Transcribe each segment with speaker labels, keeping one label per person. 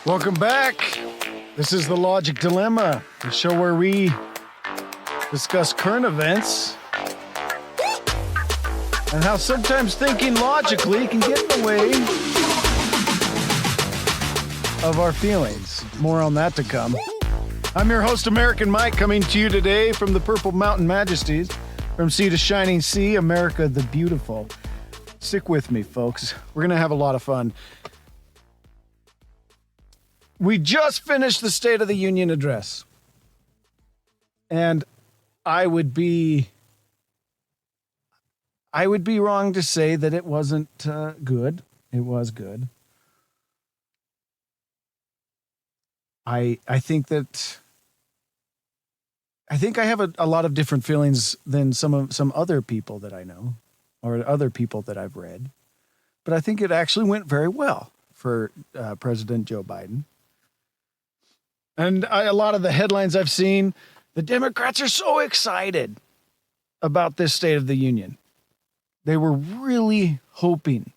Speaker 1: Welcome back. This is The Logic Dilemma, the show where we discuss current events and how sometimes thinking logically can get in the way of our feelings. More on that to come. I'm your host, American Mike, coming to you today from the Purple Mountain Majesties, from sea to shining sea, America the Beautiful. Stick with me, folks. We're going to have a lot of fun. We just finished the State of the Union address. And I would be wrong to say that it wasn't good. It was good. I think I have a lot of different feelings than some other people that I know or other people that I've read. But I think it actually went very well for President Joe Biden. And a lot of the headlines I've seen, the Democrats are so excited about this State of the Union. They were really hoping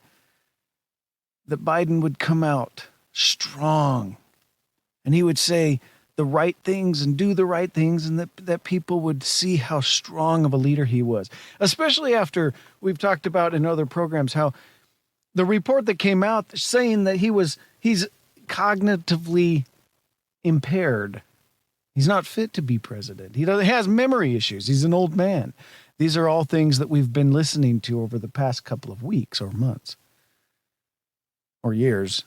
Speaker 1: that Biden would come out strong and he would say the right things and do the right things, and that people would see how strong of a leader he was, especially after we've talked about in other programs how the report that came out saying that he's cognitively impaired. He's not fit to be president. He has memory issues. He's an old man. These are all things that we've been listening to over the past couple of weeks or months or years.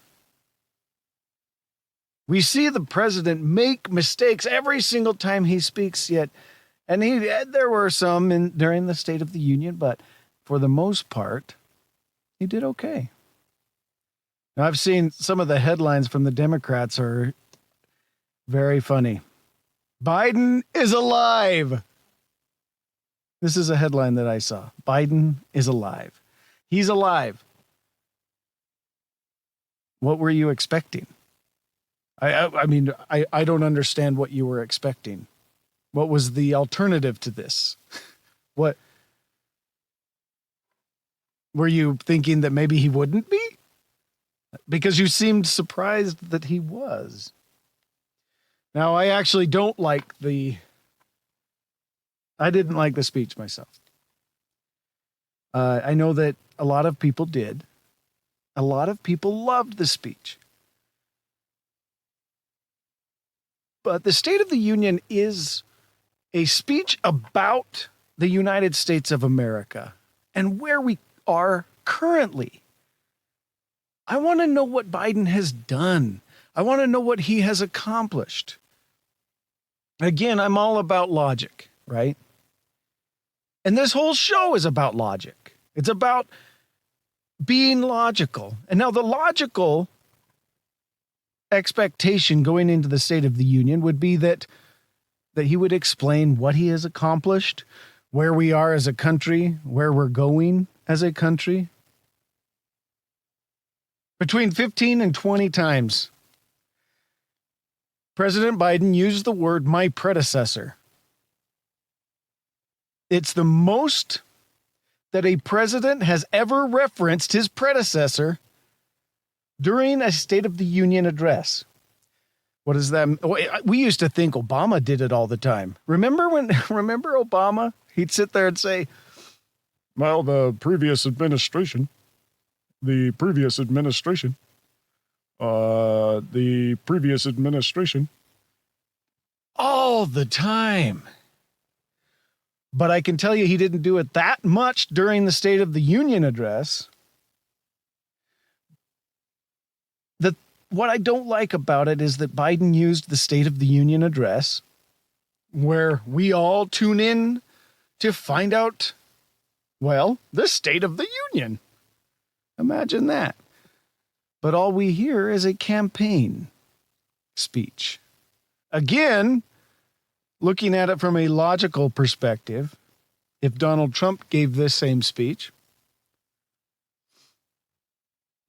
Speaker 1: We see the president make mistakes every single time he speaks and there were some during the State of the Union, but for the most part, he did okay. Now, I've seen some of the headlines from the Democrats are very funny. Biden is alive. This is a headline that I saw. Biden is alive. He's alive. What were you expecting? I mean, I don't understand what you were expecting. What was the alternative to this? What were you thinking that maybe he wouldn't be? Because you seemed surprised that he was. Now, I actually don't like I didn't like the speech myself. I know that a lot of people did. A lot of people loved the speech. But the State of the Union is a speech about the United States of America and where we are currently. I want to know what Biden has done. I want to know what he has accomplished. Again, I'm all about logic, right? And this whole show is about logic. It's about being logical. And now the logical expectation going into the State of the Union would be that he would explain what he has accomplished, where we are as a country, where we're going as a country. Between 15 and 20 times, President Biden used the word "my predecessor." It's the most that a president has ever referenced his predecessor during a State of the Union address. What is that? We used to think Obama did it all the time. Remember Obama? He'd sit there and say, well, the previous administration, all the time. But I can tell you he didn't do it that much during the State of the Union address. What I don't like about it is that Biden used the State of the Union address, where we all tune in to find out, well, the State of the Union. Imagine that. But all we hear is a campaign speech. Again, looking at it from a logical perspective, if Donald Trump gave this same speech,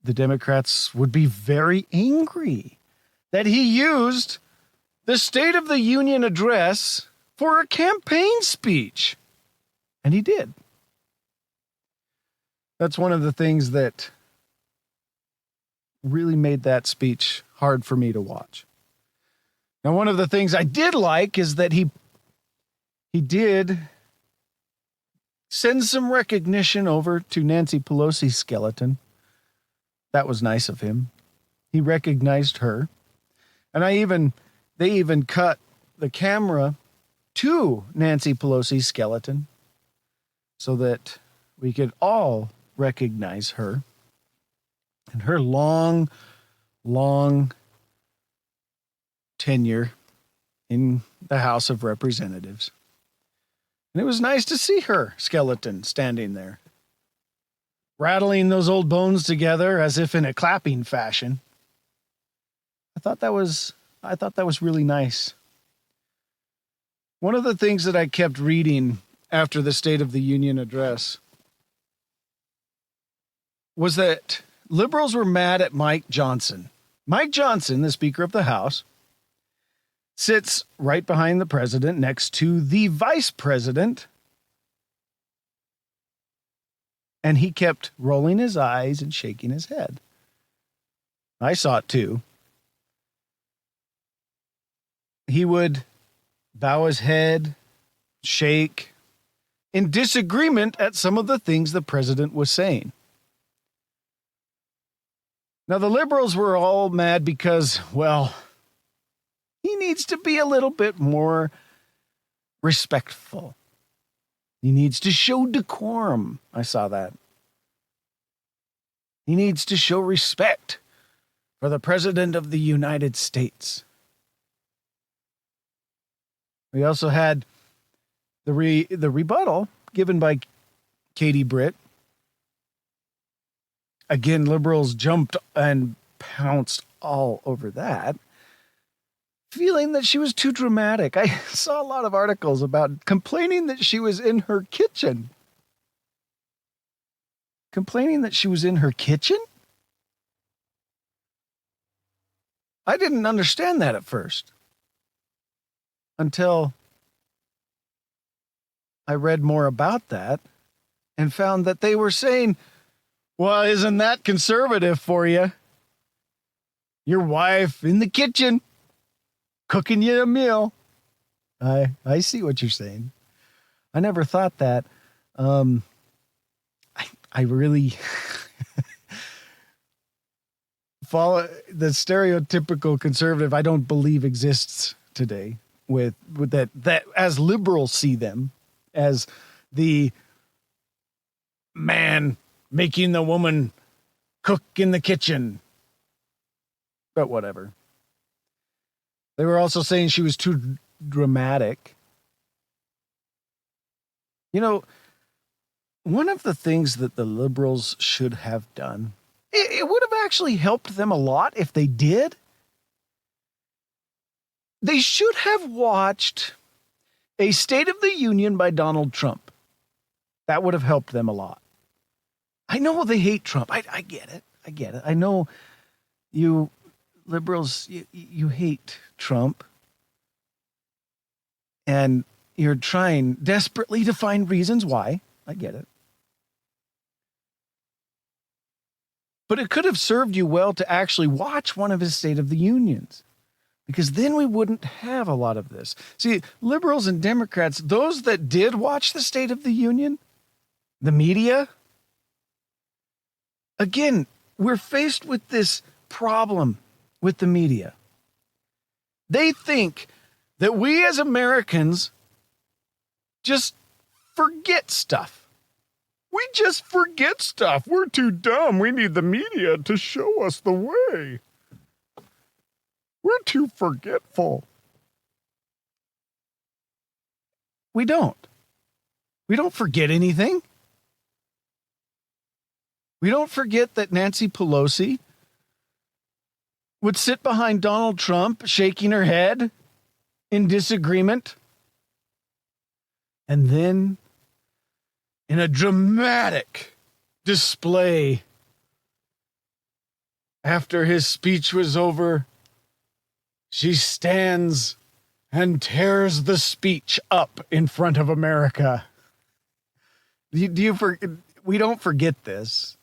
Speaker 1: the Democrats would be very angry that he used the State of the Union address for a campaign speech. And he did. That's one of the things that really made that speech hard for me to watch. Now, one of the things I did like is that he did send some recognition over to Nancy Pelosi's skeleton. That was nice of him. He recognized her. And they even cut the camera to Nancy Pelosi's skeleton so that we could all recognize her and her long, long tenure in the House of Representatives. And it was nice to see her skeleton standing there, rattling those old bones together as if in a clapping fashion. I thought that was really nice. One of the things that I kept reading after the State of the Union address was that liberals were mad at Mike Johnson. Mike Johnson, the Speaker of the House, sits right behind the president next to the vice president. And he kept rolling his eyes and shaking his head. I saw it too. He would bow his head, shake, in disagreement at some of the things the president was saying. Now, the liberals were all mad because, well, he needs to be a little bit more respectful. He needs to show decorum. I saw that. He needs to show respect for the President of the United States. We also had the rebuttal given by Katie Britt. Again, liberals jumped and pounced all over that, feeling that she was too dramatic. I saw a lot of articles about complaining that she was in her kitchen. Complaining that she was in her kitchen? I didn't understand that at first, until I read more about that and found that they were saying, well, isn't that conservative for you? Your wife in the kitchen cooking you a meal. I see what you're saying. I never thought that. I really follow the stereotypical conservative. I don't believe exists today with that as liberals see them as the man making the woman cook in the kitchen. But whatever. They were also saying she was too dramatic. You know, one of the things that the liberals should have done, it would have actually helped them a lot if they did. They should have watched a State of the Union by Donald Trump. That would have helped them a lot. I know they hate Trump. I get it. I get it. I know you liberals, you hate Trump. And you're trying desperately to find reasons why. I get it. But it could have served you well to actually watch one of his State of the Unions, because then we wouldn't have a lot of this. See, liberals and Democrats, those that did watch the State of the Union, the media, again, we're faced with this problem with the media. They think that we as Americans just forget stuff. We just forget stuff. We're too dumb. We need the media to show us the way. We're too forgetful. We don't. We don't forget anything. We don't forget that Nancy Pelosi would sit behind Donald Trump, shaking her head in disagreement. And then, in a dramatic display, after his speech was over, she stands and tears the speech up in front of America. We don't forget this.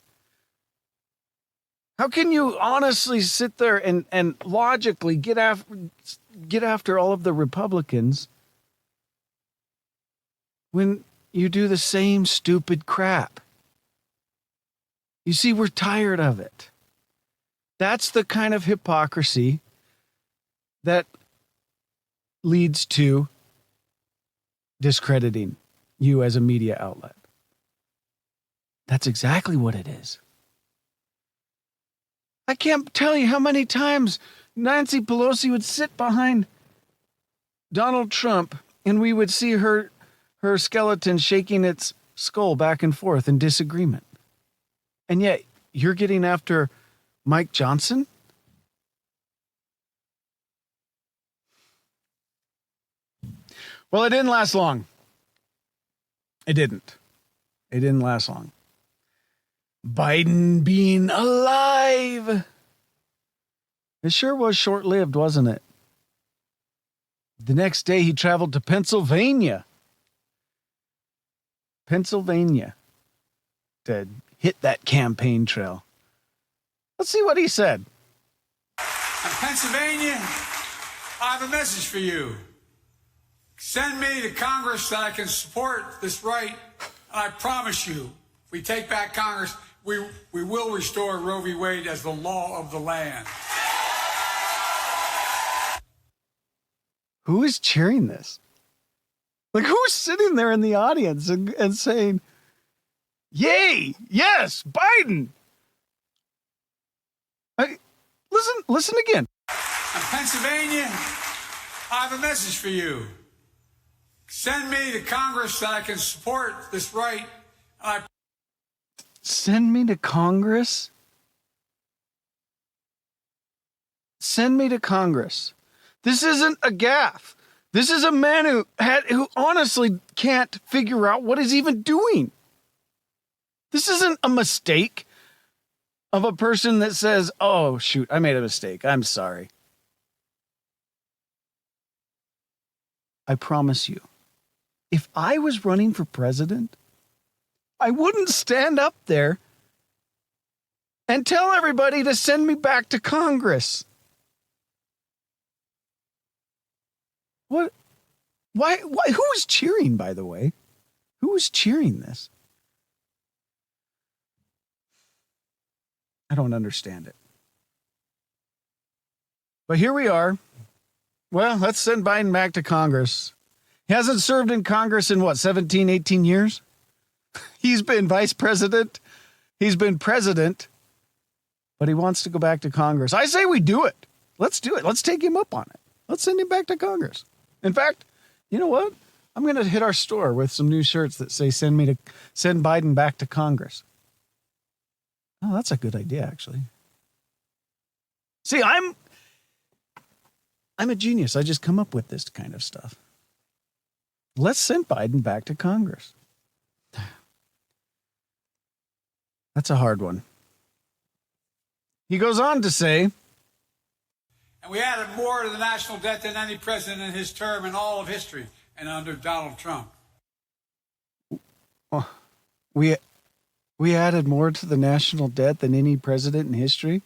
Speaker 1: How can you honestly sit there and logically get after all of the Republicans when you do the same stupid crap? You see, we're tired of it. That's the kind of hypocrisy that leads to discrediting you as a media outlet. That's exactly what it is. I can't tell you how many times Nancy Pelosi would sit behind Donald Trump and we would see her skeleton shaking its skull back and forth in disagreement. And yet you're getting after Mike Johnson? Well, it didn't last long. It didn't last long. Biden being alive. It sure was short-lived, wasn't it? The next day he traveled to Pennsylvania to hit that campaign trail. Let's see what he said.
Speaker 2: In Pennsylvania, I have a message for you. Send me to Congress that I can support this right, and I promise you, if we take back Congress, we will restore Roe v. Wade as the law of the land.
Speaker 1: Who is cheering this? Like, who's sitting there in the audience and saying, yay, yes, Biden? Listen again.
Speaker 2: In Pennsylvania, I have a message for you. Send me to Congress that I can support this right.
Speaker 1: Send me to Congress? Send me to Congress. This isn't a gaffe. This is a man who honestly can't figure out what he's even doing. This isn't a mistake of a person that says, oh, shoot, I made a mistake. I'm sorry. I promise you, if I was running for president, I wouldn't stand up there and tell everybody to send me back to Congress. What? Why? Who was cheering, by the way? Who was cheering this? I don't understand it. But here we are. Well, let's send Biden back to Congress. He hasn't served in Congress in 17, 18 years? He's been vice president. He's been president. But he wants to go back to Congress. I say we do it. Let's do it. Let's take him up on it. Let's send him back to Congress. In fact, you know what? I'm going to hit our store with some new shirts that say send Biden back to Congress. Oh, that's a good idea, actually. See, I'm a genius. I just come up with this kind of stuff. Let's send Biden back to Congress. That's a hard one. He goes on to say,
Speaker 2: and we added more to the national debt than any president in his term in all of history, and under Donald Trump.
Speaker 1: We added more to the national debt than any president in history.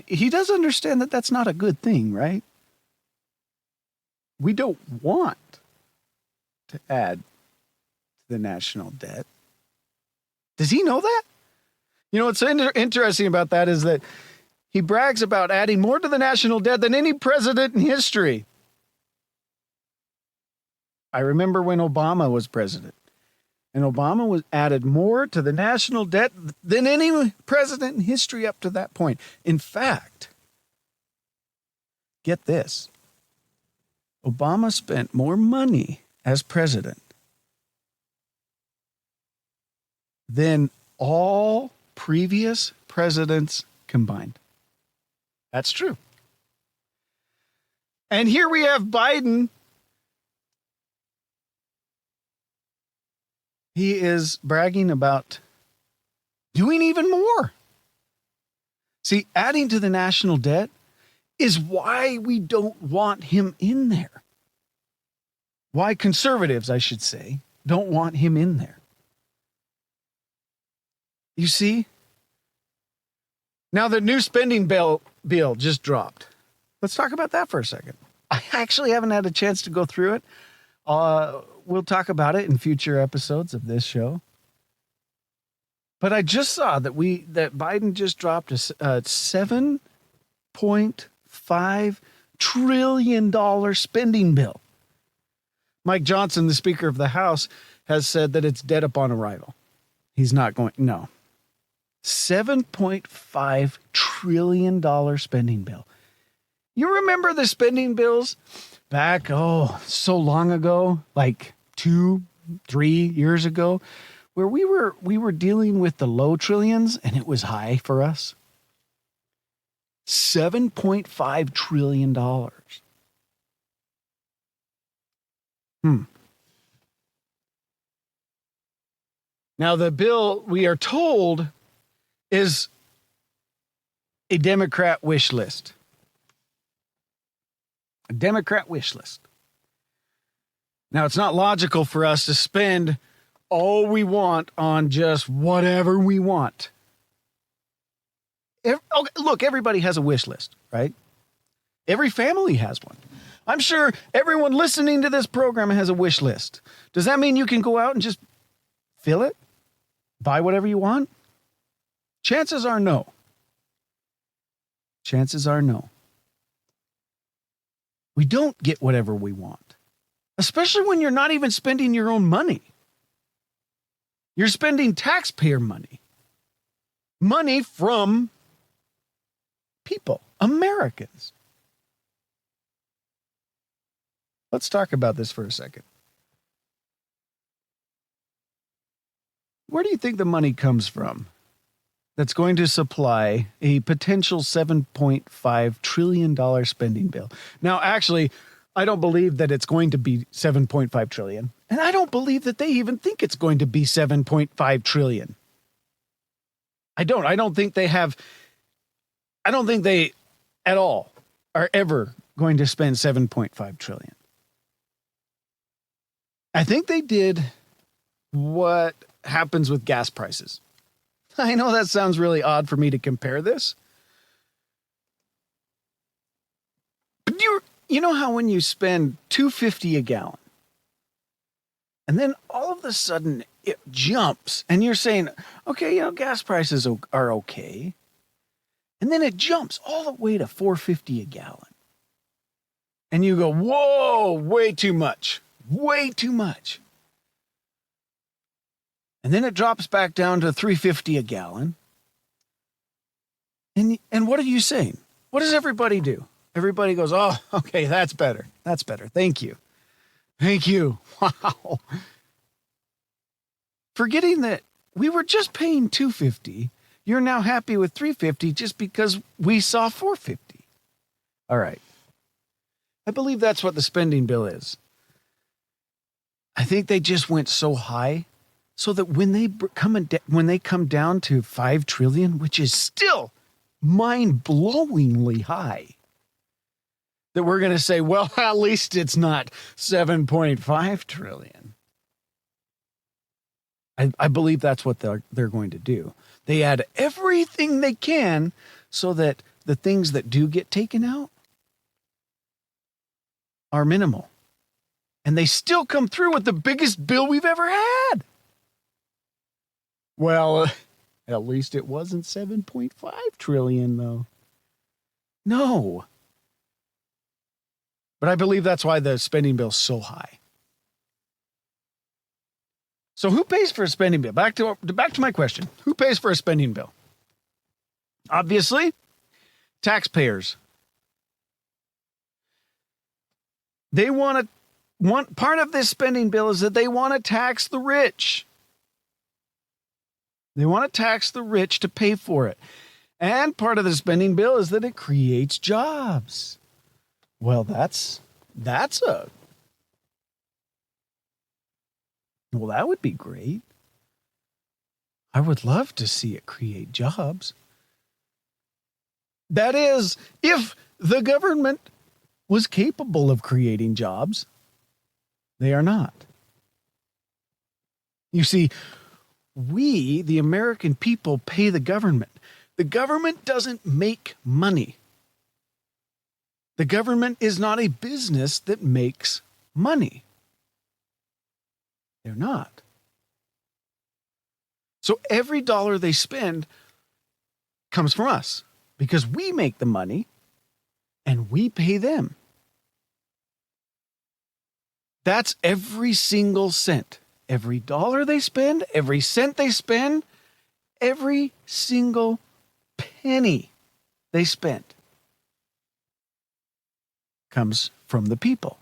Speaker 1: He does understand that that's not a good thing, right? We don't want to add to the national debt. Does he know that? You know, what's interesting about that is that he brags about adding more to the national debt than any president in history. I remember when Obama was president, and Obama added more to the national debt than any president in history up to that point. In fact, get this. Obama spent more money as president than all previous presidents combined. That's true. And here we have Biden. He is bragging about doing even more. See, adding to the national debt is why we don't want him in there. Why conservatives, I should say, don't want him in there. You see, Now, the new spending bill just dropped. Let's talk about that for a second. I actually haven't had a chance to go through it. We'll talk about it in future episodes of this show. But I just saw that Biden just dropped a $7.5 trillion spending bill. Mike Johnson, the Speaker of the House, has said that it's dead upon arrival. He's not going, no. $7.5 trillion spending bill. You remember the spending bills back, so long ago, like 2-3 years ago, where we were dealing with the low trillions and it was high for us? $7.5 trillion. Now, the bill, we are told, is a Democrat wish list. A Democrat wish list. Now, it's not logical for us to spend all we want on just whatever we want. Look, everybody has a wish list, right? Every family has one. I'm sure everyone listening to this program has a wish list. Does that mean you can go out and just fill it? Buy whatever you want? Chances are no. Chances are no. We don't get whatever we want, especially when you're not even spending your own money. You're spending taxpayer money. Money from people, Americans. Let's talk about this for a second. Where do you think the money comes from that's going to supply a potential $7.5 trillion spending bill? Now, actually, I don't believe that it's going to be $7.5 trillion. And I don't believe that they even think it's going to be $7.5 trillion. I don't think they at all are ever going to spend $7.5 trillion. I think they did what happens with gas prices. I know that sounds really odd for me to compare this. But you know how when you spend $2.50 a gallon, and then all of a sudden it jumps, and you're saying, okay, gas prices are okay. And then it jumps all the way to $4.50 a gallon. And you go, whoa, way too much. Way too much. And then it drops back down to $3.50 a gallon. And what are you saying? What does everybody do? Everybody goes, oh, okay, that's better. That's better. Thank you. Thank you. Wow. Forgetting that we were just paying $2.50. You're now happy with $3.50 just because we saw $4.50. All right. I believe that's what the spending bill is. I think they just went so high so that when they come down to $5 trillion, which is still mind-blowingly high, that we're going to say, well, at least it's not $7.5 trillion. I believe that's what they're going to do. They add everything they can so that the things that do get taken out are minimal. And they still come through with the biggest bill we've ever had. Well, at least it wasn't $7.5 trillion, though. No. But I believe that's why the spending bill's so high. So who pays for a spending bill? Back to my question. Who pays for a spending bill? Obviously, taxpayers. They want part of this spending bill is that they want to tax the rich. They want to tax the rich to pay for it. And part of the spending bill is that it creates jobs. Well, that would be great. I would love to see it create jobs. That is, if the government was capable of creating jobs. They are not. You see, we, the American people, pay the government. The government doesn't make money. The government is not a business that makes money. They're not. So every dollar they spend comes from us because we make the money and we pay them. That's every single cent. Every dollar they spend, every cent they spend, every single penny they spend comes from the people.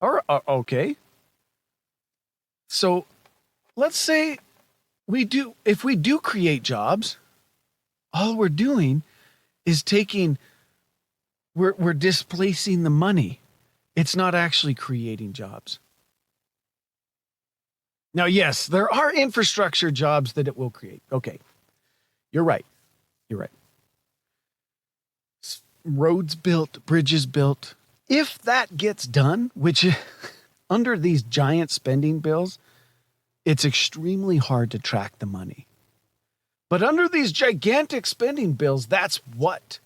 Speaker 1: Okay. So let's say if we do create jobs, all we're doing is we're displacing the money. It's not actually creating jobs. Now, yes, there are infrastructure jobs that it will create. Okay. You're right. Roads built, bridges built. If that gets done, which under these giant spending bills, it's extremely hard to track the money. But under these gigantic spending bills, that's what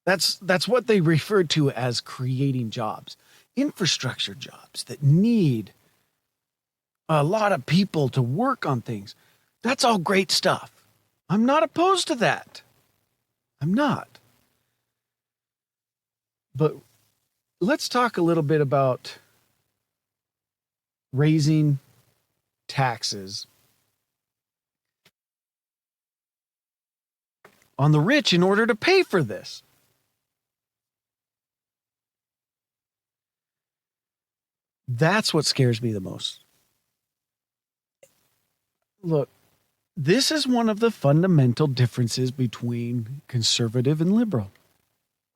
Speaker 1: they refer to as creating jobs. Infrastructure jobs that need a lot of people to work on things. That's all great stuff. I'm not opposed to that. I'm not. But let's talk a little bit about raising taxes on the rich in order to pay for this. That's what scares me the most. Look, this is one of the fundamental differences between conservative and liberal,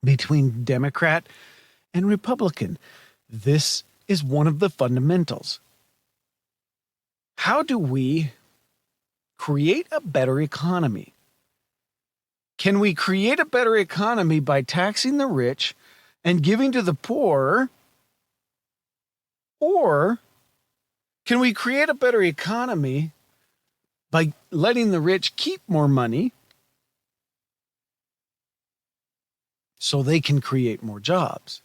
Speaker 1: between Democrat and Republican. This is one of the fundamentals. How do we create a better economy? Can we create a better economy by taxing the rich and giving to the poor? Or can we create a better economy by letting the rich keep more money so they can create more jobs?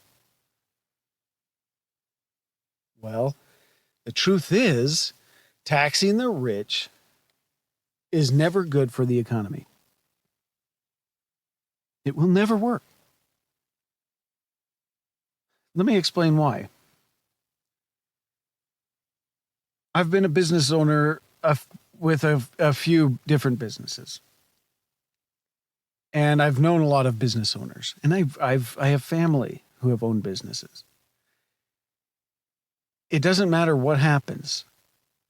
Speaker 1: Well, the truth is, taxing the rich is never good for the economy. It will never work. Let me explain why. I've been a business owner with a few different businesses. And I've known a lot of business owners. And I have family who have owned businesses. It doesn't matter what happens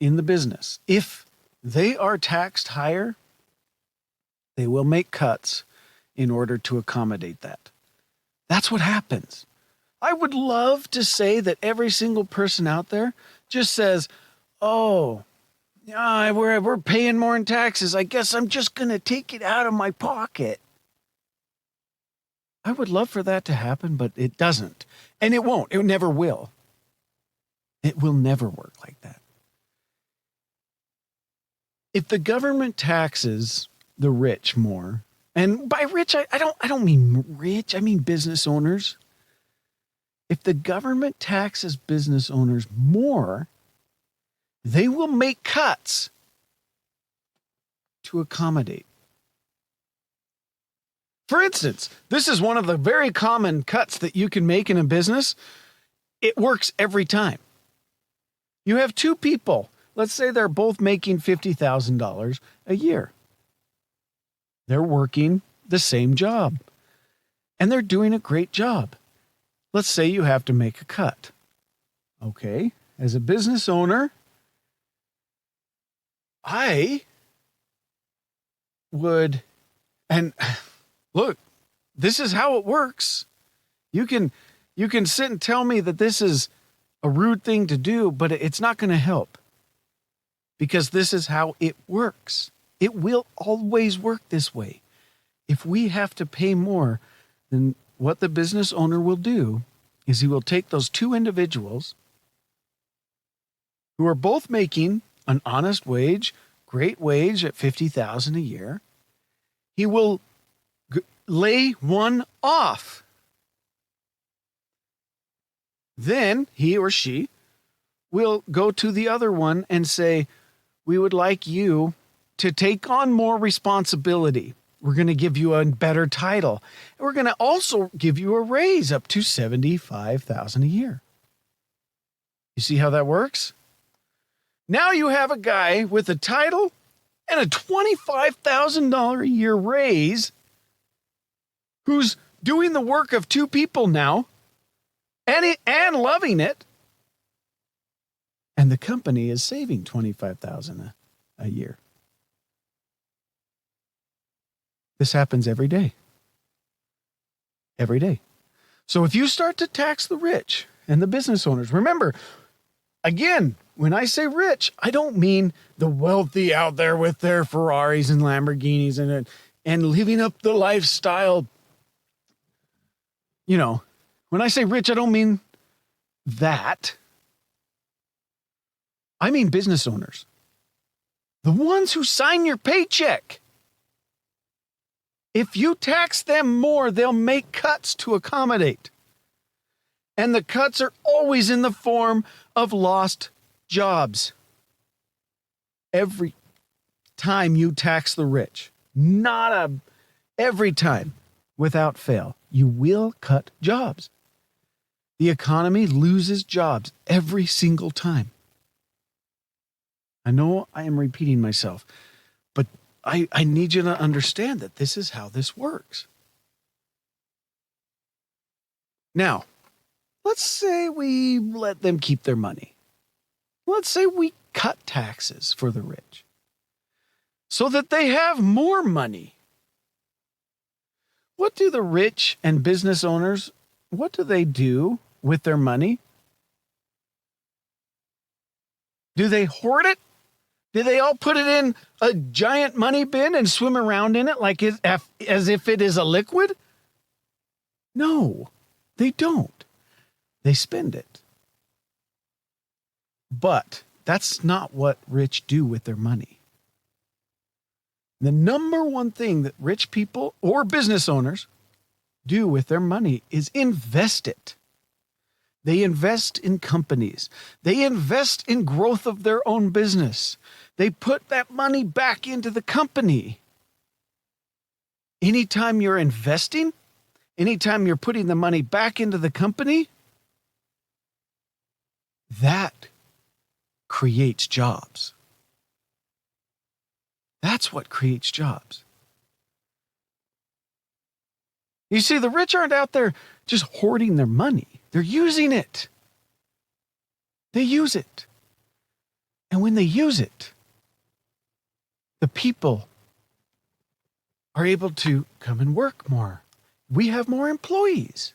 Speaker 1: in the business. If they are taxed higher, they will make cuts in order to accommodate that. That's what happens. I would love to say that every single person out there just says, oh, yeah, we're paying more in taxes. I guess I'm just going to take it out of my pocket. I would love for that to happen, but it doesn't. And it won't. It never will. It will never work like that. If the government taxes the rich more, and by rich, I don't mean rich, I mean business owners. If the government taxes business owners more, they will make cuts to accommodate. For instance, this is one of the very common cuts that you can make in a business. It works every time. You have two people. Let's say they're both making $50,000 a year. They're working the same job, and they're doing a great job. Let's say you have to make a cut. Okay, as a business owner, I would, and look, this is how it works. You can sit and tell me that this is a rude thing to do, but it's not going to help because this is how it works. It will always work this way. If we have to pay more, then what the business owner will do is he will take those two individuals who are both making an honest wage, great wage at $50,000 a year, he will lay one off. Then he or she will go to the other one and say, we would like you to take on more responsibility. We're going to give you a better title. And we're going to also give you a raise up to $75,000 a year. You see how that works? Now you have a guy with a title and a $25,000 a year raise who's doing the work of two people now and loving it. And the company is saving $25,000 a year. This happens every day. Every day. So if you start to tax the rich and the business owners, remember, again, when I say rich, I don't mean the wealthy out there with their Ferraris and Lamborghinis and living up the lifestyle. You know, when I say rich, I don't mean that. I mean business owners. The ones who sign your paycheck. If you tax them more, they'll make cuts to accommodate. And the cuts are always in the form of lost jobs. Every time you tax the rich, every time, without fail, you will cut jobs. The economy loses jobs every single time. I know I am repeating myself, but I need you to understand that this is how this works. Now, let's say we let them keep their money. Let's say we cut taxes for the rich so that they have more money. What do the rich and business owners, what do they do with their money? Do they hoard it? Do they all put it in a giant money bin and swim around in it as if it is a liquid? No, they don't. They spend it. But that's not what rich do with their money. The number one thing that rich people or business owners do with their money is invest it. They invest in companies. They invest in growth of their own business. They put that money back into the company. Anytime you're investing, anytime you're putting the money back into the company, that creates jobs. That's what creates jobs. You see, the rich aren't out there just hoarding their money. They're using it. They use it. And when they use it, the people are able to come and work more. We have more employees.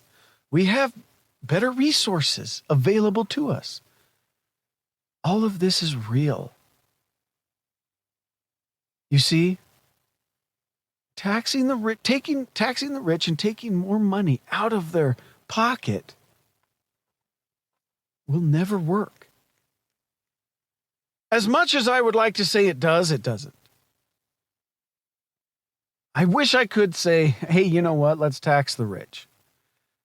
Speaker 1: We have better resources available to us. All of this is real. You see, taxing the rich and taking more money out of their pocket will never work. As much as I would like to say it does, it doesn't. I wish I could say, hey, you know what? Let's tax the rich.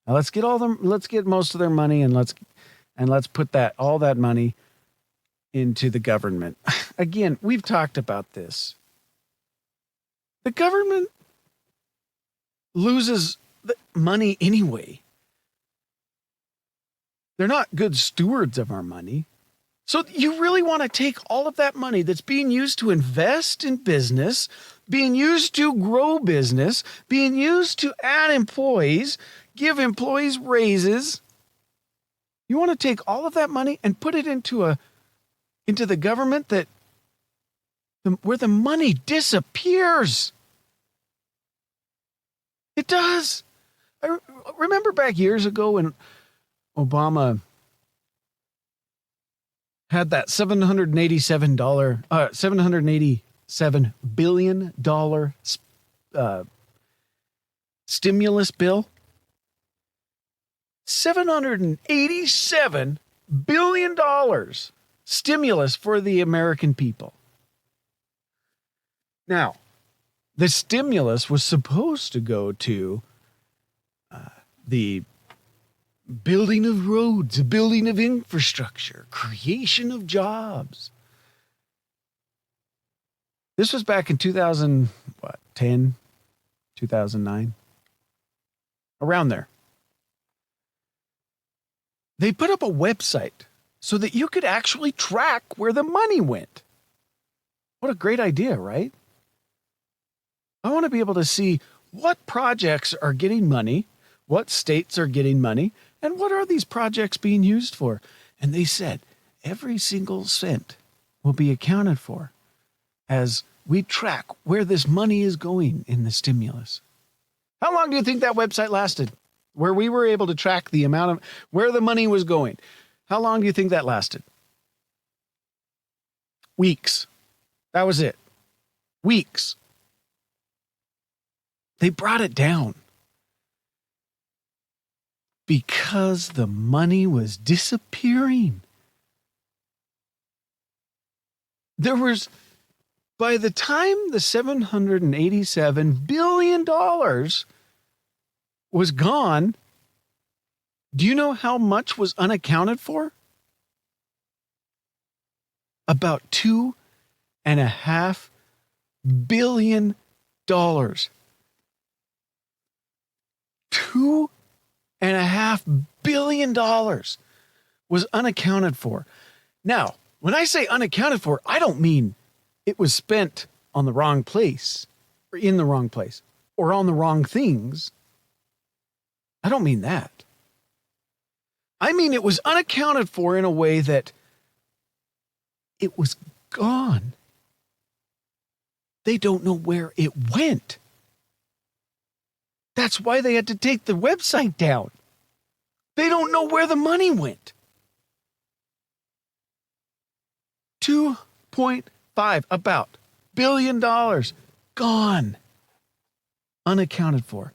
Speaker 1: Now let's get most of their money and let's put all that money into the government. Again, we've talked about this. The government loses the money anyway. They're not good stewards of our money. So you really want to take all of that money that's being used to invest in business, being used to grow business, being used to add employees, give employees raises. You want to take all of that money and put it into the government where the money disappears. It does. I remember back years ago when Obama had that $787 billion stimulus bill. $787 billion stimulus for the American people. Now, The stimulus was supposed to go to the building of roads, building of infrastructure, creation of jobs. This was back in 2010, 2009, around there. They put up a website so that you could actually track where the money went. What a great idea, right? I want to be able to see what projects are getting money, what states are getting money, and what are these projects being used for. And they said every single cent will be accounted for as we track where this money is going in the stimulus. How long do you think that website lasted? Where we were able to track the amount of where the money was going. How long do you think that lasted? Weeks. That was it. Weeks. They brought it down because the money was disappearing. There was, by the time the $787 billion was gone, do you know how much was unaccounted for? About $2.5 billion. $2.5 billion was unaccounted for. Now, when I say unaccounted for, I don't mean it was spent on the wrong place or in the wrong place or on the wrong things. I don't mean that. I mean it was unaccounted for in a way that it was gone. They don't know where it went. That's why they had to take the website down. They don't know where the money went. $2.5 billion gone. Unaccounted for.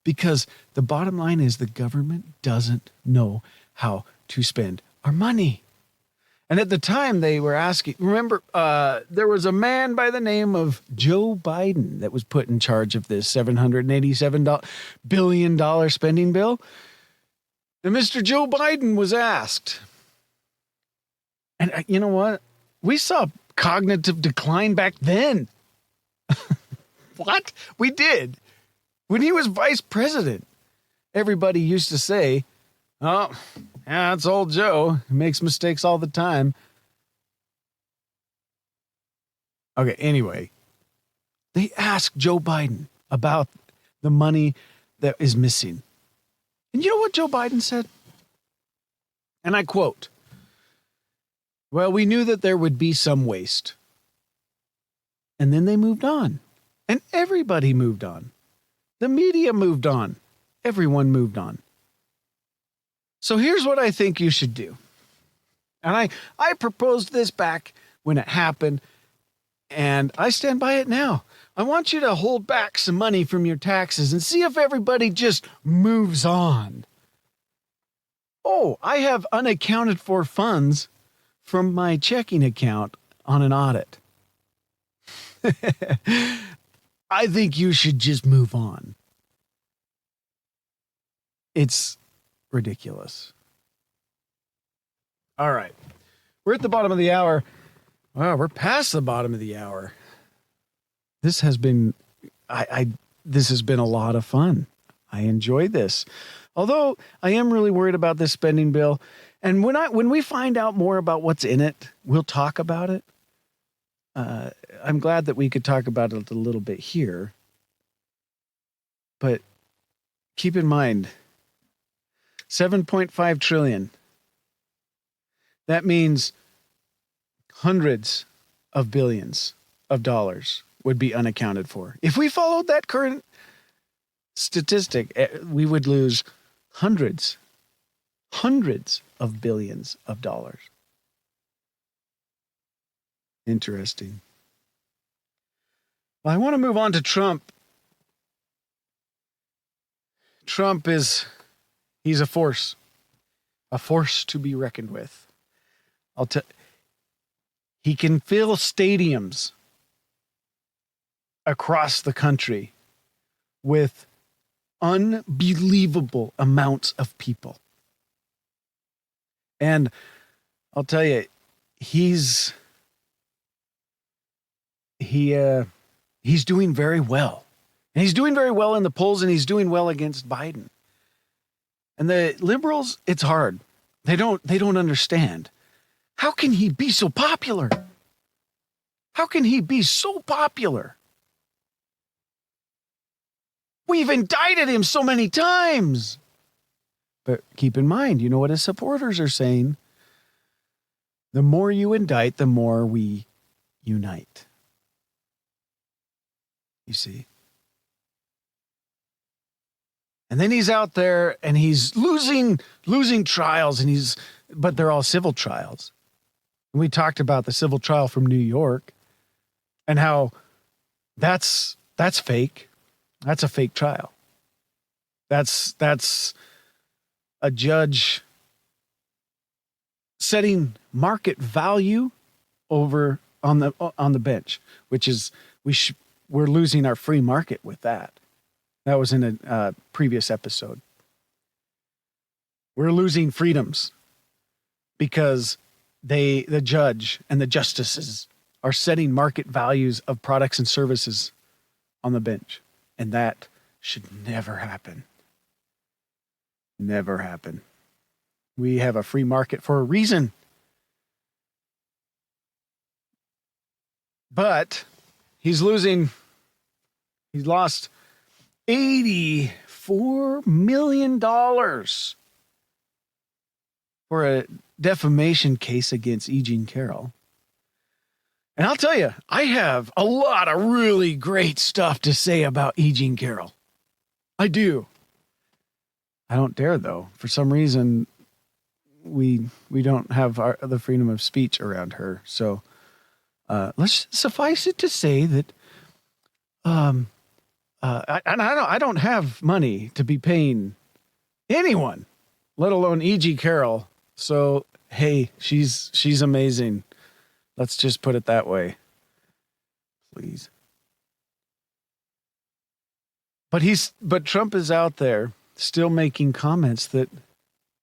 Speaker 1: Because the bottom line is the government doesn't know how to spend our money. And at the time they were asking, remember, there was a man by the name of Joe Biden that was put in charge of this $787 billion spending bill. And Mr. Joe Biden was asked. And you know what? We saw cognitive decline back then. What? We did. When he was vice president, everybody used to say, oh, yeah, it's old Joe. He makes mistakes all the time. Okay, anyway, they asked Joe Biden about the money that is missing. And you know what Joe Biden said? And I quote, well, we knew that there would be some waste. And then they moved on. And everybody moved on. The media moved on. Everyone moved on. So here's what I think you should do. And I proposed this back when it happened, and I stand by it now. I want you to hold back some money from your taxes and see if everybody just moves on. Oh, I have unaccounted for funds from my checking account on an audit. I think you should just move on. It's ridiculous. All right. We're at the bottom of the hour. Wow, we're past the bottom of the hour. This has been this has been a lot of fun. I enjoyed this. Although I am really worried about this spending bill. And when we find out more about what's in it, we'll talk about it. I'm glad that we could talk about it a little bit here. But keep in mind, 7.5 trillion. That means hundreds of billions of dollars would be unaccounted for. If we followed that current statistic, we would lose hundreds of billions of dollars. Interesting. Well, I want to move on to Trump. Trump he's a force to be reckoned with. He can fill stadiums. across the country with unbelievable amounts of people. And I'll tell you, he's doing very well. And he's doing very well in the polls, and he's doing well against Biden. And the liberals, it's hard. They don't understand. How can he be so popular? How can he be so popular? We've indicted him so many times. But keep in mind, you know what his supporters are saying? The more you indict, the more we unite. You see? And then he's out there and he's losing trials, but they're all civil trials. And we talked about the civil trial from New York and how that's fake. That's a fake trial. That's a judge setting market value over on the bench, which is we're losing our free market with that. That was in a previous episode. We're losing freedoms because the judge and the justices are setting market values of products and services on the bench. And that should never happen. Never happen. We have a free market for a reason. But he's lost $84 million for a defamation case against E. Jean Carroll. And I'll tell you, I have a lot of really great stuff to say about E. Jean Carroll. I do. I don't dare, though. For some reason, we don't have the freedom of speech around her. So let's suffice it to say that I don't have money to be paying anyone, let alone E.G. Carroll. So, hey, she's amazing. Let's just put it that way. Please. But Trump is out there still making comments that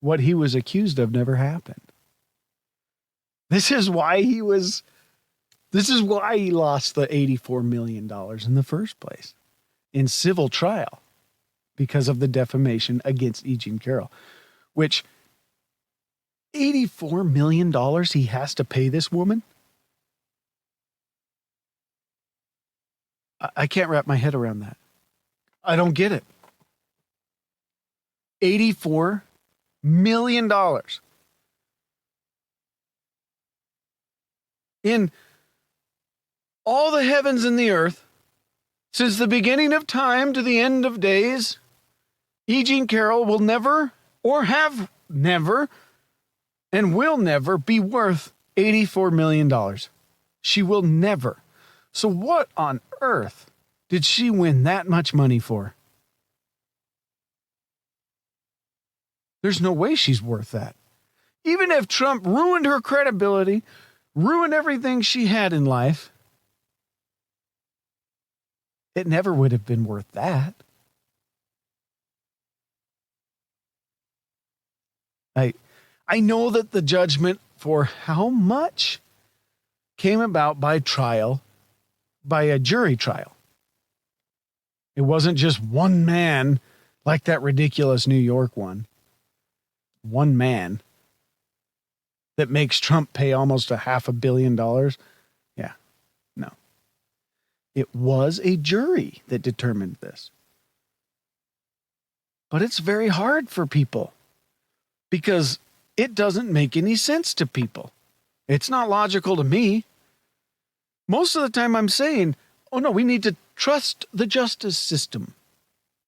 Speaker 1: what he was accused of never happened. This is why he lost the $84 million in the first place in civil trial because of the defamation against E. Jean Carroll, which $84 million he has to pay this woman. I can't wrap my head around that. I don't get it. $84 million. In all the heavens and the earth, since the beginning of time to the end of days, E. Jean Carroll will never, or have never, and will never be worth $84 million. She will never. So what on earth did she win that much money for? There's no way she's worth that. Even if Trump ruined her credibility, ruined everything she had in life, it never would have been worth that. I know that the judgment for how much came about by a jury trial. It wasn't just one man like that ridiculous New York one. One man that makes Trump pay almost $500 million. Yeah, no. It was a jury that determined this. But it's very hard for people because it doesn't make any sense to people. It's not logical to me. Most of the time I'm saying, oh no, we need to trust the justice system.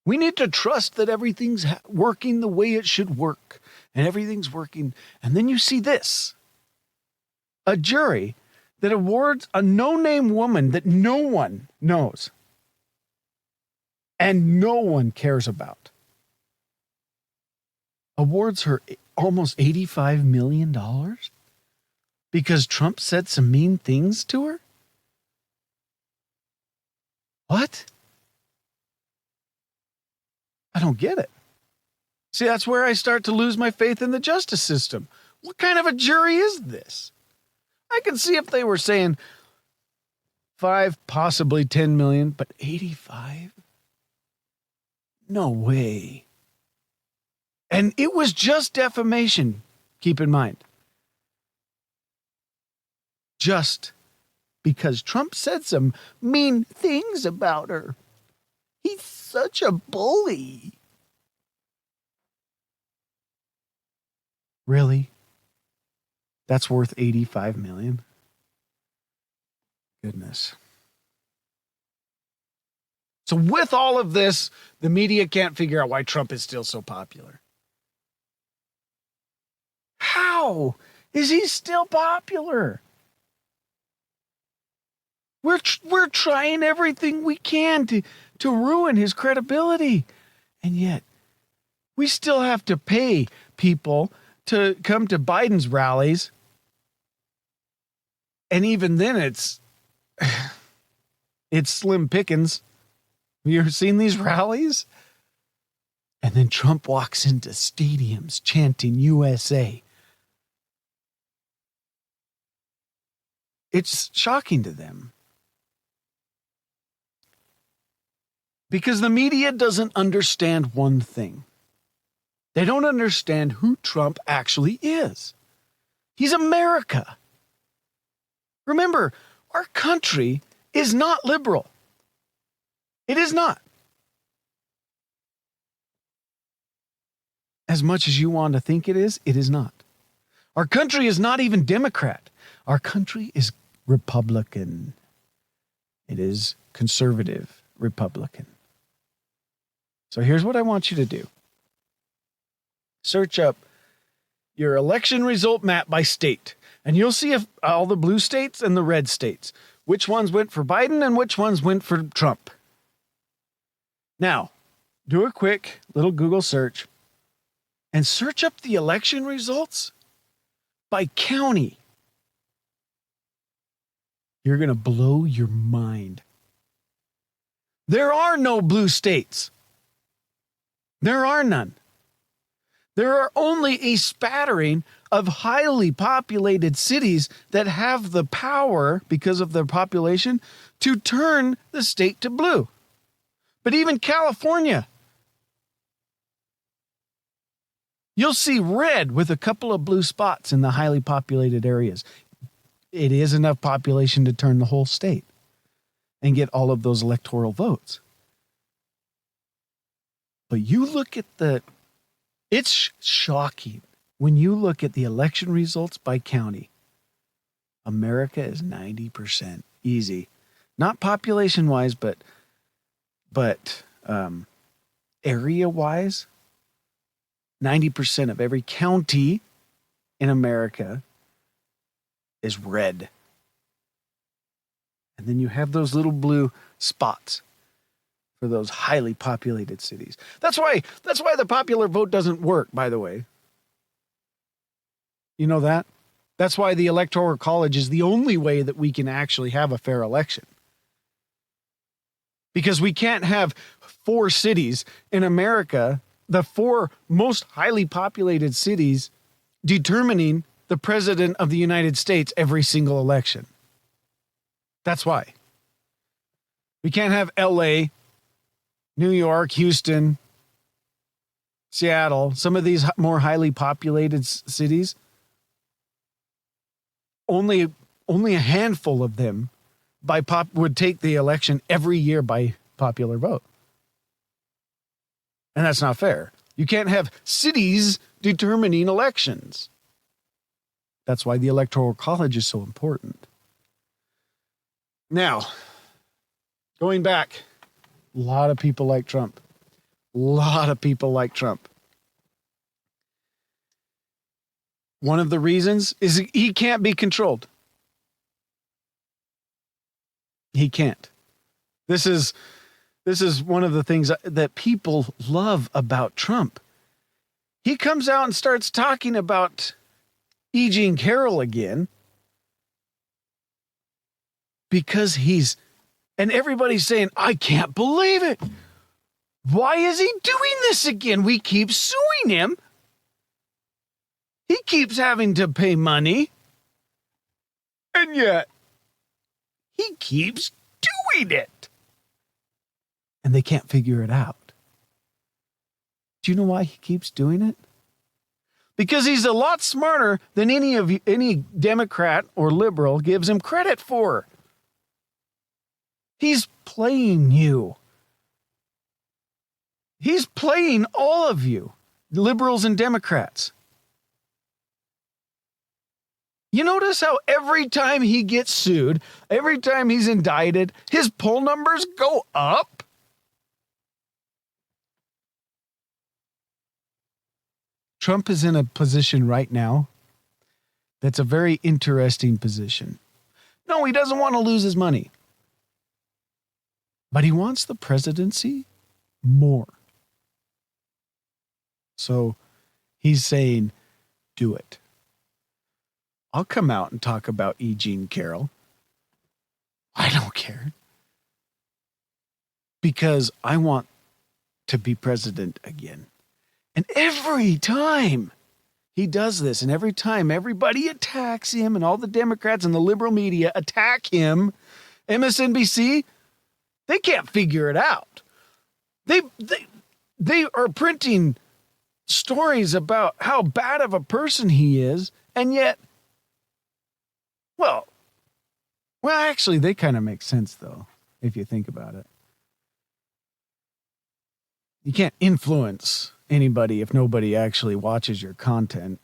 Speaker 1: We need to trust that everything's working the way it should work and everything's working. And then you see this, a jury that awards a no-name woman that no one knows and no one cares about, awards her almost $85 million because Trump said some mean things to her. What? I don't get it. See, that's where I start to lose my faith in the justice system. What kind of a jury is this? I can see if they were saying 5, possibly 10 million, but 85? No way. And it was just defamation, keep in mind. Just because Trump said some mean things about her. He's such a bully. Really? That's worth 85 million? Goodness. So with all of this, the media can't figure out why Trump is still so popular. How is he still popular? We're trying everything we can to ruin his credibility. And yet, we still have to pay people to come to Biden's rallies. And even then, it's slim pickings. Have you ever seen these rallies? And then Trump walks into stadiums chanting USA. It's shocking to them. Because the media doesn't understand one thing. They don't understand who Trump actually is. He's America. Remember, our country is not liberal. It is not. As much as you want to think it is not. Our country is not even Democrat. Our country is Republican. It is conservative Republican. So here's what I want you to do. Search up your election result map by state, and you'll see if all the blue states and the red states, which ones went for Biden and which ones went for Trump. Now, do a quick little Google search and search up the election results by county. You're going to blow your mind. There are no blue states. There are none. There are only a spattering of highly populated cities that have the power, because of their population, to turn the state to blue. But even California, you'll see red with a couple of blue spots in the highly populated areas. It is enough population to turn the whole state and get all of those electoral votes. But you look at it's shocking when you look at the election results by county. America is 90% easy. Not population-wise, but area-wise. 90% of every county in America is red. And then you have those little blue spots for those highly populated cities. That's why the popular vote doesn't work, by the way. You know that? That's why the Electoral College is the only way that we can actually have a fair election. Because we can't have 4 cities in America, the 4 most highly populated cities, determining the president of the United States every single election. That's why. We can't have LA, New York, Houston, Seattle, some of these more highly populated cities. Only a handful of them would take the election every year by popular vote. And that's not fair. You can't have cities determining elections. That's why the Electoral College is so important. Now, going back, a lot of people like Trump. A lot of people like Trump. One of the reasons is he can't be controlled. He can't. This is one of the things that people love about Trump. He comes out and starts talking about E. Jean Carroll again because he's And everybody's saying, I can't believe it. Why is he doing this again? We keep suing him. He keeps having to pay money. And yet, he keeps doing it. And they can't figure it out. Do you know why he keeps doing it? Because he's a lot smarter than any Democrat or liberal gives him credit for. He's playing you. He's playing all of you, liberals and Democrats. You notice how every time he gets sued, every time he's indicted, his poll numbers go up? Trump is in a position right now that's a very interesting position. No, he doesn't want to lose his money. But he wants the presidency more. So he's saying, do it. I'll come out and talk about E. Jean Carroll. I don't care. Because I want to be president again. And every time he does this, and every time everybody attacks him, and all the Democrats and the liberal media attack him, MSNBC, they can't figure it out. They are printing stories about how bad of a person he is, and yet, well, actually, they kind of make sense, though, if you think about it. You can't influence anybody if nobody actually watches your content.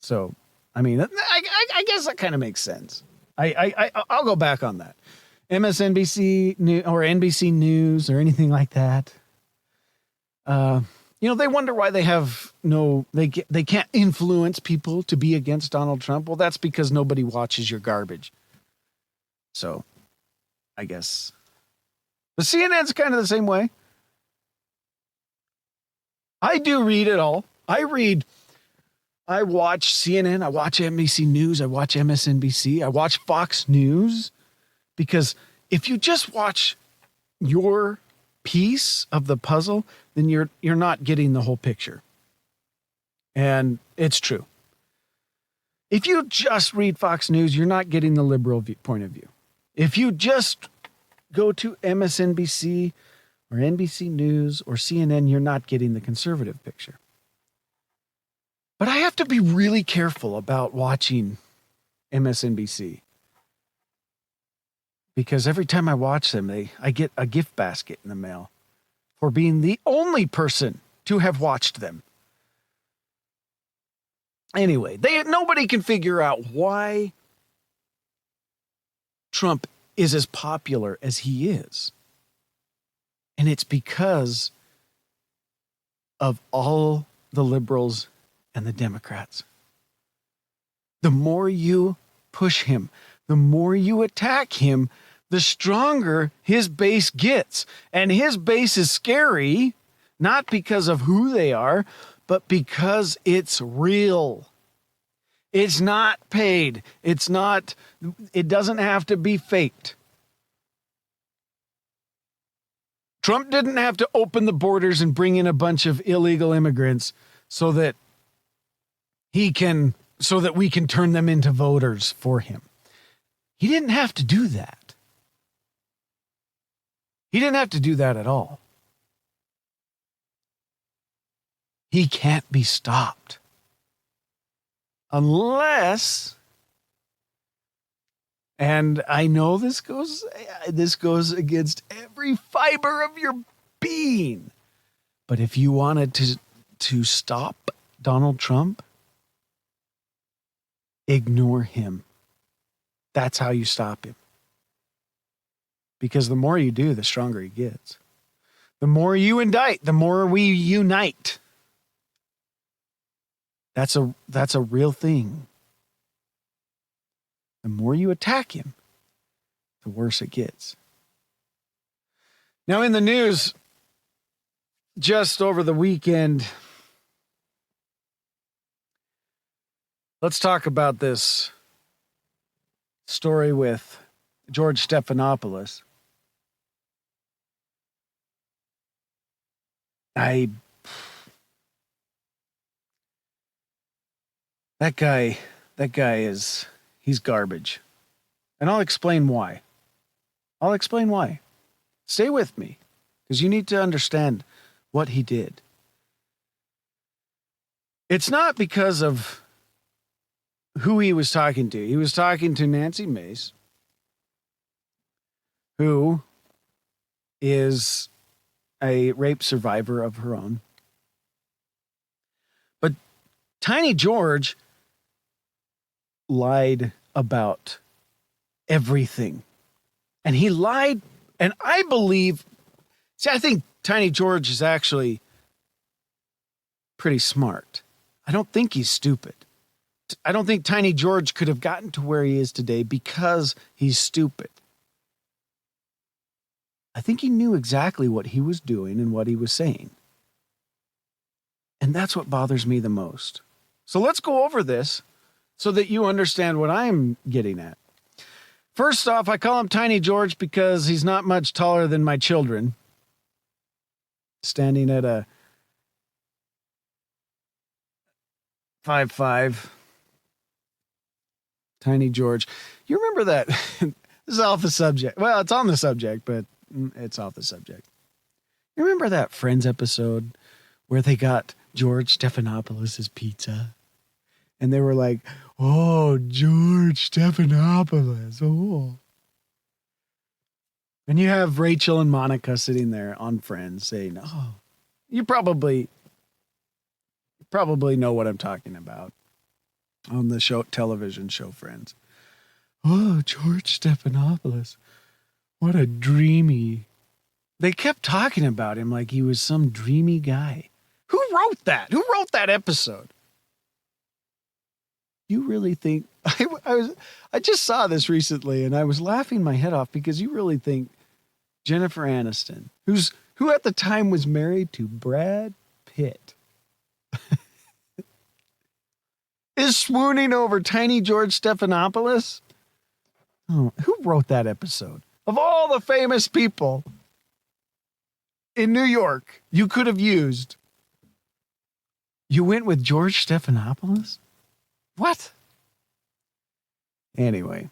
Speaker 1: So, I mean, I guess that kind of makes sense. I'll go back on that. MSNBC or NBC News or anything like that. They wonder why they have they can't influence people to be against Donald Trump. Well, that's because nobody watches your garbage. So, I guess. But CNN's kind of the same way. I do read it all. I watch CNN, I watch NBC News, I watch MSNBC, I watch Fox News. Because if you just watch your piece of the puzzle, then you're not getting the whole picture. And it's true. If you just read Fox News, you're not getting the liberal point of view. If you just go to MSNBC or NBC News or CNN, you're not getting the conservative picture. But I have to be really careful about watching MSNBC. Because every time I watch them, I get a gift basket in the mail for being the only person to have watched them. Anyway, nobody can figure out why Trump is as popular as he is. And it's because of all the liberals and the Democrats. The more you push him, the more you attack him, the stronger his base gets. And his base is scary, not because of who they are, but because it's real. It's not paid. It doesn't have to be faked. Trump didn't have to open the borders and bring in a bunch of illegal immigrants so that we can turn them into voters for him. He didn't have to do that. He didn't have to do that at all. He can't be stopped. Unless, and I know this goes against every fiber of your being, but if you wanted to stop Donald Trump, ignore him. That's how you stop him. Because the more you do, the stronger he gets. The more you indict, the more we unite. That's a real thing. The more you attack him, the worse it gets. Now in the news, just over the weekend, let's talk about this story with George Stephanopoulos. I that guy he's garbage. And I'll explain why. Stay with me, because you need to understand what he did. It's not because of who he was talking to. He was talking to Nancy Mace, who is a rape survivor of her own. But Tiny George lied about everything. And he lied, and I think Tiny George is actually pretty smart. I don't think he's stupid. I don't think Tiny George could have gotten to where he is today because he's stupid. I think he knew exactly what he was doing and what he was saying. And that's what bothers me the most. So let's go over this so that you understand what I'm getting at. First off, I call him Tiny George because he's not much taller than my children. Standing at a 5'5". Tiny George. You remember that? This is off the subject. Well, it's on the subject, but it's off the subject. You remember that Friends episode where they got George Stephanopoulos' pizza? And they were like, oh, George Stephanopoulos. Oh. And you have Rachel and Monica sitting there on Friends saying, oh, you probably know what I'm talking about on the television show Friends. Oh, George Stephanopoulos. What a dreamy. They kept talking about him like he was some dreamy guy. Who wrote that? Who wrote that episode? You really think I just saw this recently and I was laughing my head off because you really think Jennifer Aniston, who at the time was married to Brad Pitt, is swooning over Tiny George Stephanopoulos? Oh, who wrote that episode? Of all the famous people in New York you could have used, you went with George Stephanopoulos? What? Anyway.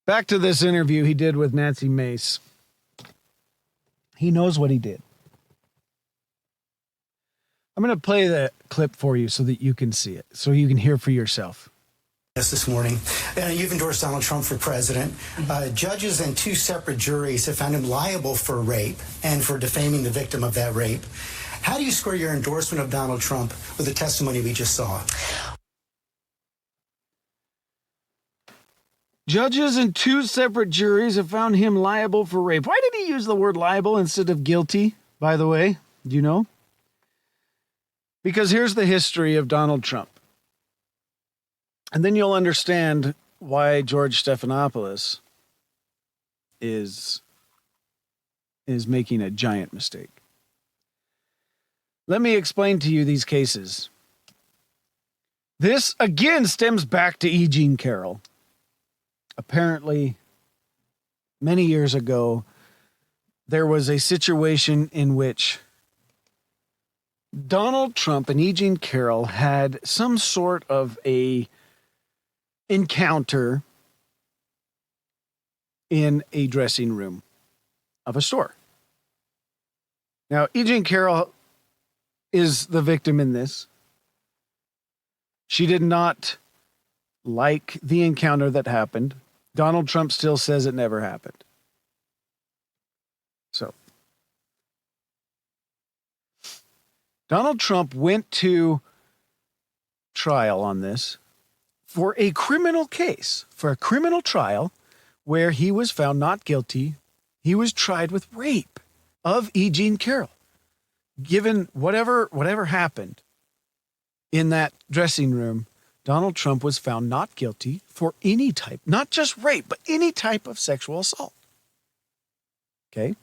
Speaker 1: Back to this interview he did with Nancy Mace. He knows what he did. I'm going to play the clip for you so that you can see it, so you can hear for yourself.
Speaker 3: This morning. You've endorsed Donald Trump for president. Judges and two separate juries have found him liable for rape and for defaming the victim of that rape. How do you square your endorsement of Donald Trump with the testimony we just saw?
Speaker 1: Judges and two separate juries have found him liable for rape. Why did he use the word liable instead of guilty, by the way? Do you know? Because here's the history of Donald Trump. And then you'll understand why George Stephanopoulos is making a giant mistake. Let me explain to you these cases. This, again, stems back to E. Jean Carroll. Apparently, many years ago, there was a situation in which Donald Trump and E. Jean Carroll had some sort of a encounter in a dressing room of a store. Now, E. Jean Carroll is the victim in this. She did not like the encounter that happened. Donald Trump still says it never happened. So, Donald Trump went to trial on this for a criminal case, for a criminal trial where he was found not guilty. He was tried with rape of E. Jean Carroll. Given whatever happened in that dressing room, Donald Trump was found not guilty for any type, not just rape, but any type of sexual assault. Okay?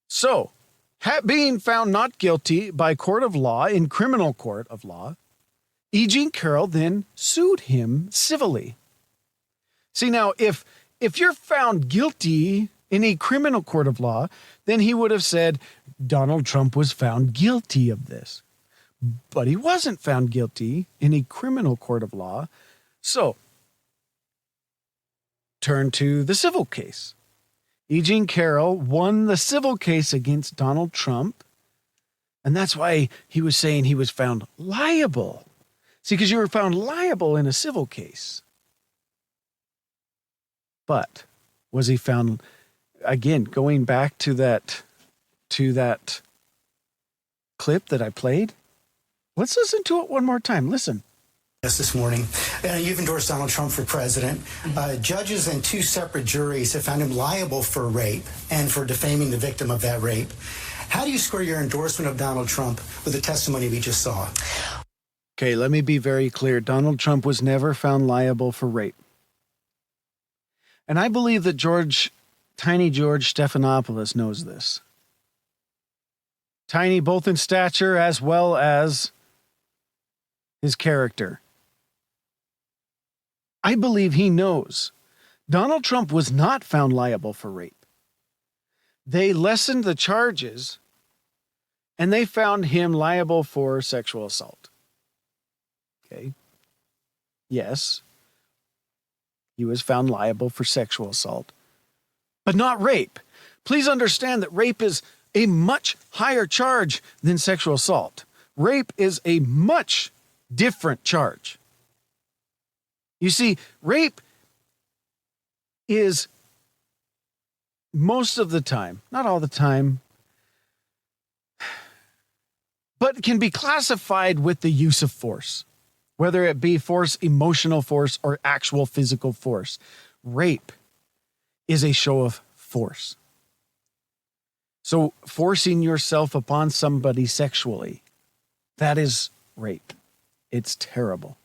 Speaker 1: So, being found not guilty by court of law, in criminal court of law, E. Jean Carroll then sued him civilly. See, now, if you're found guilty in a criminal court of law, then he would have said Donald Trump was found guilty of this. But he wasn't found guilty in a criminal court of law. So, turn to the civil case. E. Jean Carroll won the civil case against Donald Trump. And that's why he was saying he was found liable. See, because you were found liable in a civil case. But was he found, again, going back to that clip that I played? Let's listen to it one more time. Listen.
Speaker 3: This morning. You've endorsed Donald Trump for president. Judges and two separate juries have found him liable for rape and for defaming the victim of that rape. How do you square your endorsement of Donald Trump with the testimony we just saw?
Speaker 1: Okay, let me be very clear. Donald Trump was never found liable for rape. And I believe that Tiny George Stephanopoulos knows this. Tiny both in stature as well as his character. I believe he knows Donald Trump was not found liable for rape. They lessened the charges and they found him liable for sexual assault. Okay. Yes, he was found liable for sexual assault, but not rape. Please understand that rape is a much higher charge than sexual assault. Rape is a much different charge. You see, rape is most of the time, not all the time, but can be classified with the use of force, whether it be force, emotional force, or actual physical force. Rape is a show of force. So forcing yourself upon somebody sexually, that is rape. It's terrible.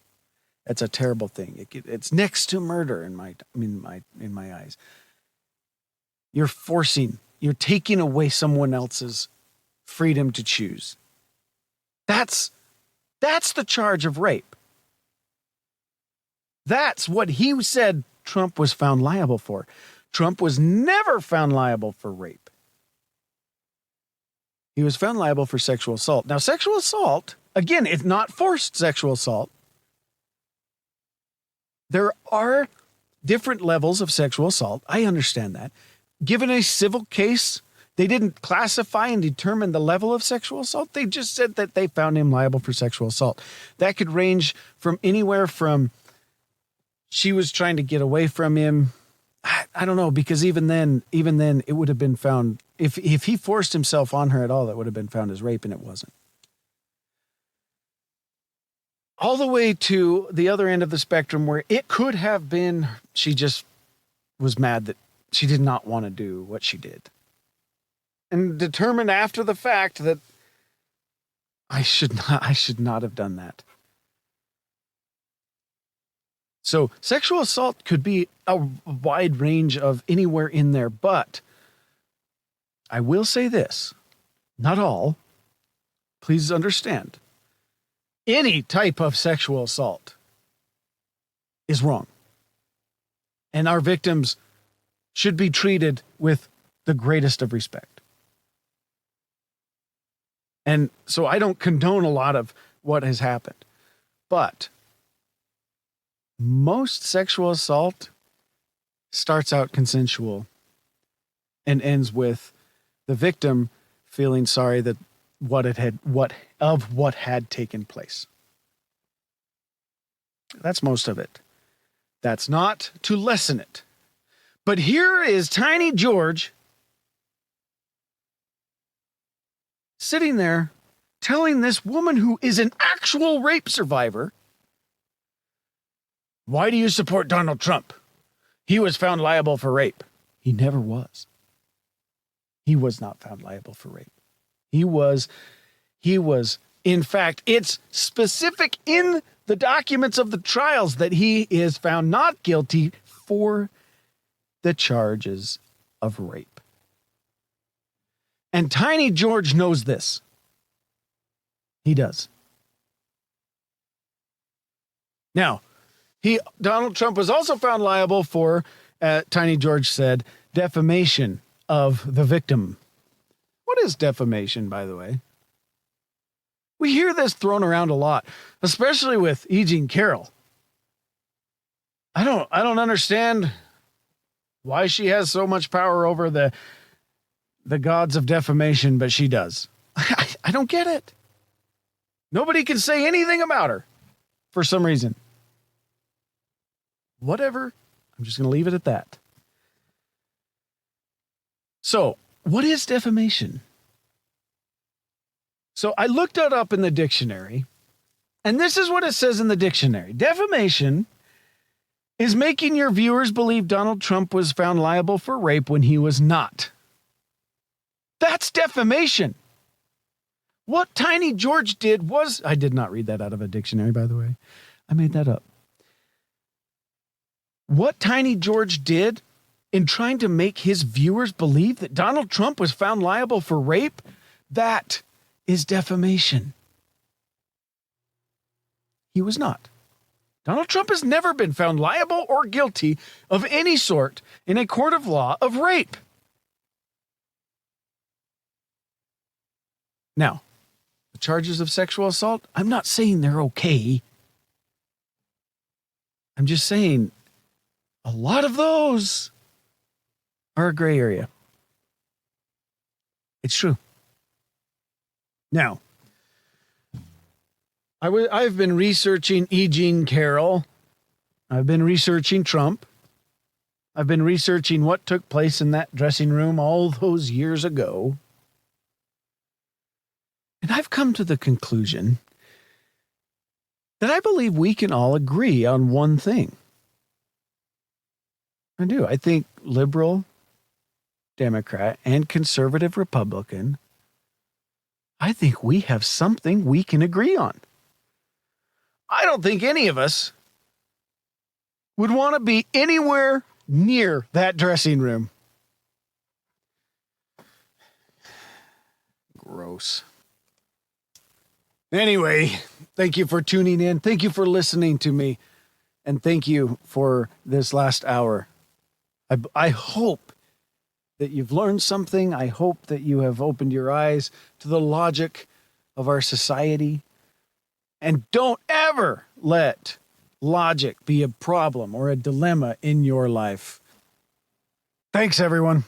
Speaker 1: It's a terrible thing. It's next to murder in my eyes. You're taking away someone else's freedom to choose. That's the charge of rape. That's what he said Trump was found liable for. Trump was never found liable for rape. He was found liable for sexual assault. Now, sexual assault, again, it's not forced sexual assault. There are different levels of sexual assault. I understand that. Given a civil case, they didn't classify and determine the level of sexual assault. They just said that they found him liable for sexual assault. That could range from anywhere from she was trying to get away from him. I don't know, because even then it would have been found, if he forced himself on her at all, that would have been found as rape, and it wasn't. All the way to the other end of the spectrum where it could have been she just was mad that she did not want to do what she did. And determined after the fact that I should not have done that. So sexual assault could be a wide range of anywhere in there, but I will say this, not all, please understand, any type of sexual assault is wrong. And our victims should be treated with the greatest of respect. And so I don't condone a lot of what has happened, but most sexual assault starts out consensual and ends with the victim feeling sorry that what had taken place. That's most of it. That's not to lessen it. But here is Tiny George sitting there telling this woman who is an actual rape survivor, why do you support Donald Trump? He was found liable for rape. He never was. He was not found liable for rape. He was, in fact, it's specific in the documents of the trials that he is found not guilty for the charges of rape. And Tiny George knows this. He does. Now, Donald Trump was also found liable for, Tiny George said, defamation of the victim. What is defamation, by the way? We hear this thrown around a lot, especially with E. Jean Carroll. I don't understand why she has so much power over the gods of defamation, but she does. I don't get it. Nobody can say anything about her for some reason. Whatever. I'm just going to leave it at that. So, what is defamation? So I looked it up in the dictionary, and this is what it says in the dictionary. Defamation is making your viewers believe Donald Trump was found liable for rape when he was not. That's defamation. What Tiny George did was, I did not read that out of a dictionary, by the way. I made that up. What Tiny George did in trying to make his viewers believe that Donald Trump was found liable for rape, that is defamation. He was not. Donald Trump has never been found liable or guilty of any sort in a court of law of rape. Now, the charges of sexual assault, I'm not saying they're okay. I'm just saying a lot of those are a gray area. It's true. Now, I've been researching E. Jean Carroll. I've been researching Trump. I've been researching what took place in that dressing room all those years ago. And I've come to the conclusion that I believe we can all agree on one thing. I do. I think liberal, Democrat, and conservative Republican, I think we have something we can agree on. I don't think any of us would want to be anywhere near that dressing room. Gross. Anyway, thank you for tuning in. Thank you for listening to me. And thank you for this last hour. I hope that you've learned something. I hope that you have opened your eyes to the logic of our society. And don't ever let logic be a problem or a dilemma in your life. Thanks, everyone.